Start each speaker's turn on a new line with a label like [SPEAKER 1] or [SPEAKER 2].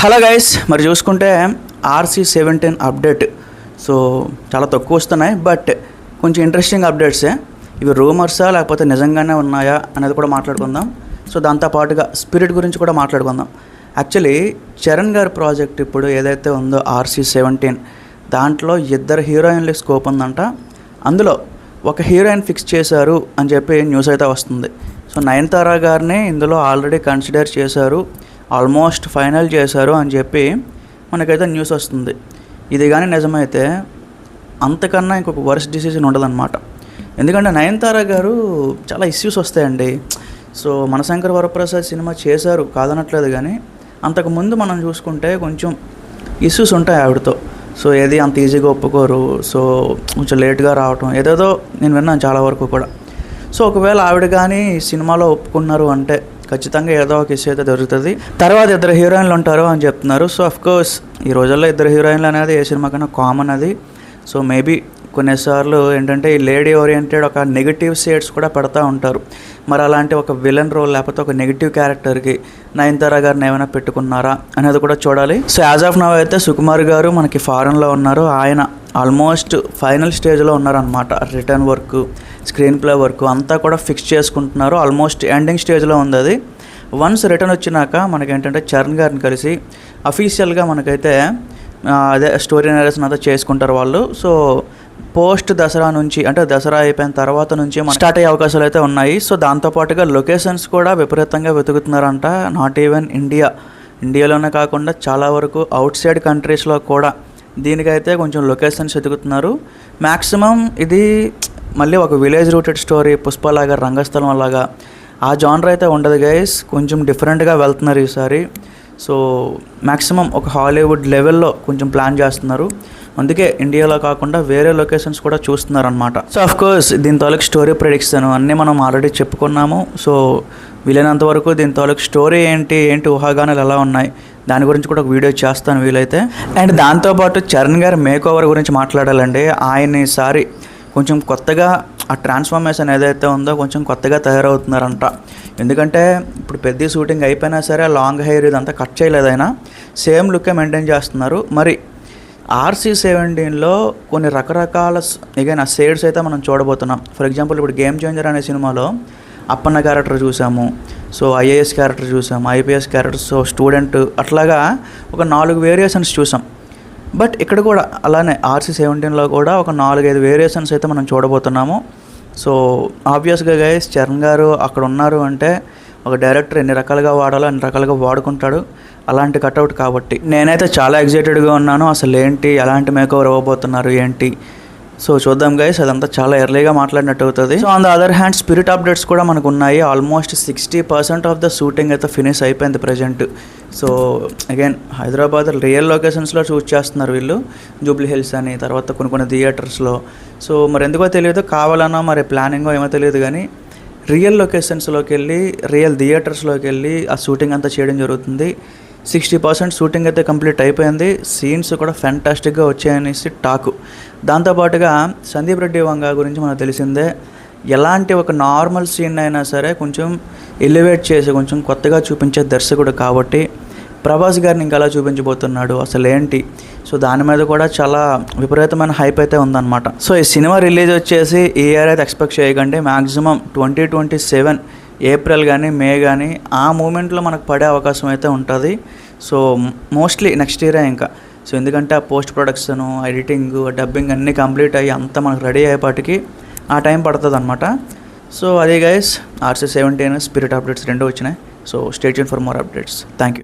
[SPEAKER 1] Hello guys, మరి చూసుకుంటే RC-17 update so చాలా తక్కువ వస్తున్నాయి. బట్ కొంచెం ఇంట్రెస్టింగ్ అప్డేట్సే. ఇవి రూమర్సా లేకపోతే నిజంగానే ఉన్నాయా అనేది కూడా మాట్లాడుకుందాం. సో దాంతోపాటుగా స్పిరిట్ గురించి కూడా మాట్లాడుకుందాం. యాక్చువల్లీ చరణ్ గారి ప్రాజెక్ట్ ఇప్పుడు ఏదైతే ఉందో RC-17, దాంట్లో 2 హీరోయిన్లకి స్కోప్ ఉందంట. అందులో ఒక హీరోయిన్ ఫిక్స్ చేశారు అని చెప్పి న్యూస్ అయితే వస్తుంది. సో నయనతార గారిని ఇందులో ఆల్రెడీ కన్సిడర్ చేశారు, ఆల్మోస్ట్ ఫైనల్ చేశారు అని చెప్పి మనకైతే న్యూస్ వస్తుంది. ఇది కానీ నిజమైతే అంతకన్నా ఇంకొక వర్స్ట్ డిసిజన్ ఉండదన్నమాట. ఎందుకంటే నయనతార గారు చాలా ఇష్యూస్ వస్తాయండి. సో మనశంకర్ వరప్రసాద్ సినిమా చేశారు కాదనట్లేదు, కానీ అంతకుముందు మనం చూసుకుంటే కొంచెం ఇష్యూస్ ఉంటాయి ఆవిడతో. సో ఏది అంత ఈజీగా ఒప్పుకోరు, సో కొంచెం లేట్గా రావటం ఏదేదో నేను విన్నాను చాలా వరకు కూడా. సో ఒకవేళ ఆవిడ కానీ సినిమాలో ఒప్పుకున్నారు అంటే ఖచ్చితంగా ఏదో ఒక ఇష్యూ అయితే దొరుకుతుంది. తర్వాత 2 హీరోయిన్లు ఉంటారు అని చెప్తున్నారు. సో అఫ్కోర్స్ ఈ రోజుల్లో 2 హీరోయిన్లు అనేది ఏ సినిమా కన్నా కామన్ అది. సో మేబీ కొన్నిసార్లు ఏంటంటే ఈ లేడీ ఓరియంటెడ్ ఒక నెగిటివ్ షేడ్స్ కూడా పెడతా ఉంటారు. మరి అలాంటి ఒక విలన్ రోల్ లేకపోతే ఒక నెగిటివ్ క్యారెక్టర్కి నయనతార గారిని ఏమైనా పెట్టుకున్నారా అనేది కూడా చూడాలి. సో యాజ్ ఆఫ్ నవ్ అయితే సుకుమార్ గారు మనకి ఫారెన్లో ఉన్నారు. ఆయన ఆల్మోస్ట్ ఫైనల్ స్టేజ్లో ఉన్నారనమాట. Written work, screen play work అంతా కూడా ఫిక్స్ చేసుకుంటున్నారు. ఆల్మోస్ట్ ఎండింగ్ స్టేజ్లో ఉంది అది. వన్స్ రిటర్న్ వచ్చినాక మనకేంటంటే చరణ్ గారిని కలిసి అఫీషియల్గా మనకైతే అదే స్టోరీ నేరేషన్ అంతా చేసుకుంటారు వాళ్ళు. సో పోస్ట్ దసరా నుంచి, అంటే దసరా అయిపోయిన తర్వాత నుంచి స్టార్ట్ అయ్యే అవకాశాలు అయితే ఉన్నాయి. సో దాంతోపాటుగా లొకేషన్స్ కూడా విపరీతంగా వెతుకుతున్నారంట. నాట్ ఈవెన్ ఇండియాలోనే కాకుండా చాలా వరకు అవుట్ సైడ్ కంట్రీస్లో కూడా దీనికైతే కొంచెం లొకేషన్స్ వెతుకుతున్నారు. మ్యాక్సిమం ఇది మళ్ళీ ఒక విలేజ్ రూటెడ్ స్టోరీ, పుష్పలాగా, రంగస్థలం లాగా ఆ జానర్ అయితే ఉండదు గైస్. కొంచెం డిఫరెంట్గా వెళ్తున్నారు ఈసారి. సో మ్యాక్సిమం ఒక హాలీవుడ్ లెవెల్లో కొంచెం ప్లాన్ చేస్తున్నారు. అందుకే ఇండియాలో కాకుండా వేరే లొకేషన్స్ కూడా చూస్తున్నారు అనమాట. సో అఫ్కోర్స్ దీని తాలూకు స్టోరీ ప్రెడిక్షన్ అన్నీ మనం ఆల్రెడీ చెప్పుకున్నాము. సో వీలైనంత వరకు దీని తాలూకు స్టోరీ ఏంటి ఊహాగానాలు ఎలా ఉన్నాయి దాని గురించి కూడా ఒక వీడియో చేస్తాను వీలైతే. అండ్ దాంతోపాటు చరణ్ గారి మేక్ ఓవర్ గురించి మాట్లాడాలండి. ఆయన ఈసారి కొంచెం కొత్తగా ఆ ట్రాన్స్ఫర్మేషన్ ఏదైతే ఉందో కొంచెం కొత్తగా తయారవుతున్నారంట. ఎందుకంటే ఇప్పుడు పెద్ద షూటింగ్ అయిపోయినా సరే లాంగ్ హెయిర్ ఇదంతా కట్ చేయలేదు, ఆయన సేమ్ లుక్కే మెయింటైన్ చేస్తున్నారు. మరి RC-17లో కొన్ని రకరకాల ఆ షేడ్స్ అయితే మనం చూడబోతున్నాం. ఫర్ ఎగ్జాంపుల్ ఇప్పుడు గేమ్ చేంజర్ అనే సినిమాలో అప్పన్న క్యారెక్టర్ చూసాము, సో IAS క్యారెక్టర్ చూసాము, IPS క్యారెక్టర్, సో స్టూడెంట్, అట్లాగా ఒక 4 వేరియేషన్స్ చూసాం. బట్ ఇక్కడ కూడా అలానే RC-17లో కూడా ఒక 4-5 వేరియేషన్స్ అయితే మనం చూడబోతున్నాము. సో ఆబ్వియస్గా గైస్ చరణ్ గారు అక్కడ ఉన్నారు అంటే ఒక డైరెక్టర్ ఎన్ని రకాలుగా వాడాలో అన్ని రకాలుగా వాడుకుంటాడు. అలాంటి కట్అవుట్ కాబట్టి నేనైతే చాలా ఎగ్జైటెడ్గా ఉన్నాను. అసలు ఏంటి, ఎలాంటి మేకవర్ ఇవ్వబోతున్నారు ఏంటి, సో చూద్దాం గైస్. అదంతా చాలా ఎర్లీగా మాట్లాడినట్టు అవుతుంది. So on the other hand spirit updates కూడా మనకు ఉన్నాయి. ఆల్మోస్ట్ 60% ఆఫ్ ద షూటింగ్ అయితే ఫినిష్ అయిపోయింది present. So again Hyderabad real లొకేషన్స్లో షూట్ చేస్తున్నారు వీళ్ళు, జూబ్లీ హిల్స్ అని, తర్వాత కొన్ని థియేటర్స్లో. సో మరి ఎందుకో తెలియదు, కావాలన్నా మరి ప్లానింగో ఏమో తెలియదు, కానీ రియల్ లొకేషన్స్లోకి వెళ్ళి రియల్ థియేటర్స్లోకి వెళ్ళి ఆ షూటింగ్ అంతా చేయడం జరుగుతుంది. 60% షూటింగ్ అయితే కంప్లీట్ అయిపోయింది. సీన్స్ కూడా ఫ్యాంటాస్టిక్గా వచ్చాయనేసి టాకు. దాంతోపాటుగా సందీప్ రెడ్డి వంగ గురించి మనకు తెలిసిందే. ఎలాంటి ఒక నార్మల్ సీన్ అయినా సరే కొంచెం ఎలివేట్ చేసి కొంచెం కొత్తగా చూపించే దర్శకుడు కాబట్టి ప్రభాస్ గారిని ఇంకా అలా చూపించబోతున్నాడు అసలు ఏంటి. సో దాని మీద కూడా చాలా విపరీతమైన హైప్ అయితే ఉందన్నమాట. సో ఈ సినిమా రిలీజ్ వచ్చేసి ఈ ఇయర్ అయితే ఎక్స్పెక్ట్ చేయకండి. మ్యాక్సిమం 2027 ఏప్రిల్ కానీ మే కానీ ఆ మూమెంట్లో మనకు పడే అవకాశం అయితే ఉంటుంది. సో మోస్ట్లీ నెక్స్ట్ ఇయరే ఇంకా. సో ఎందుకంటే ఆ పోస్ట్ ప్రొడక్షను, ఎడిటింగ్, డబ్బింగ్ అన్నీ కంప్లీట్ అయ్యి అంతా మనకు రెడీ అయ్యేపాటికి ఆ టైం పడుతుంది అనమాట. సో అదే గైస్, RC-17 స్పిరిట్ అప్డేట్స్ 2 వచ్చినాయి. So stay tune for more updates. Thank you.